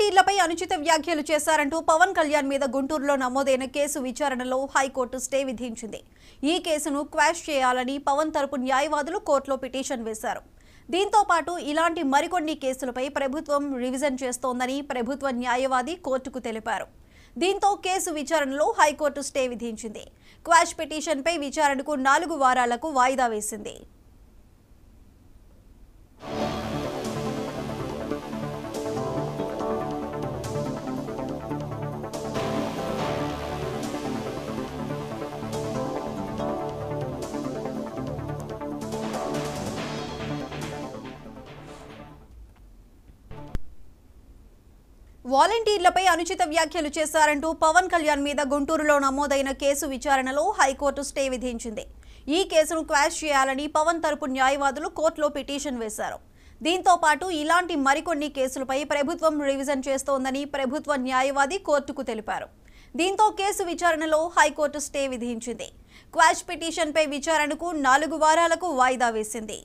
వాలంటీర్లపై అనుచిత వ్యాఖ్యలు చేశారంటూ పవన్ కళ్యాణ్ మీద గుంటూరులో నమోదైన కేసు విచారణలో హైకోర్టు స్టే విధించింది. ఈ కేసును క్వాష్ చేయాలని పవన్ తరపు న్యాయవాదులు కోర్టులో పిటిషన్ వేశారు. దీంతో పాటు ఇలాంటి మరికొన్ని కేసులపై ప్రభుత్వం రివిజన్ చేస్తోందని ప్రభుత్వ న్యాయవాది కోర్టుకు తెలిపారు. దీంతో కేసు విచారణలో హైకోర్టు స్టే విధించింది. క్వాష్ పిటిషన్పై విచారణకు 4 వారాలకు వాయిదా వేసింది. వాలంటీర్లపై అనుచిత వ్యాఖ్యలు చేశారంటూ పవన్ కళ్యాణ్ మీద గుంటూరులో నమోదైన కేసు విచారణలో హైకోర్టు స్టే విధించింది. ఈ కేసును క్వాష్ చేయాలని పవన్ తరపు న్యాయవాదులు కోర్టులో పిటిషన్ వేశారు. దీంతో పాటు ఇలాంటి మరికొన్ని కేసులపై ప్రభుత్వం రివిజన్ చేస్తోందని ప్రభుత్వ న్యాయవాది కోర్టుకు తెలిపారు. దీంతో కేసు విచారణలో హైకోర్టు స్టే విధించింది. క్వాష్ పిటిషన్పై విచారణకు 4 వారాలకు వాయిదా వేసింది.